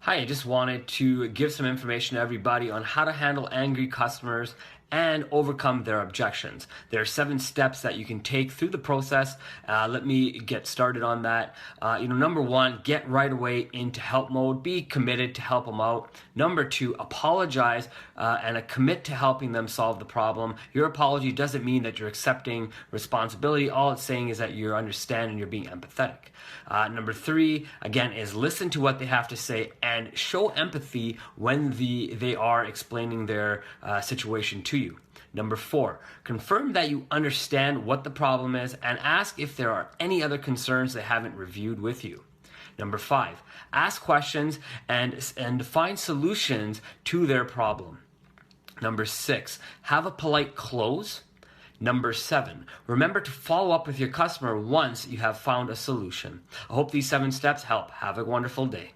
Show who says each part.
Speaker 1: Hi, I just wanted to give some information to everybody on how to handle angry customers and overcome their objections. There are 7 steps that you can take through the process. Let me get started on that. Number 1, get right away into help mode. Be committed to help them out. Number 2, apologize and commit to helping them solve the problem. Your apology doesn't mean that you're accepting responsibility. All it's saying is that you understand and you're being empathetic. Number 3, again, is listen to what they have to say and show empathy when they are explaining their situation to you. Number 4, confirm that you understand what the problem is and ask if there are any other concerns they haven't reviewed with you. Number 5, ask questions and find solutions to their problem. Number 6, have a polite close. Number 7, remember to follow up with your customer once you have found a solution. I hope these 7 steps help. Have a wonderful day.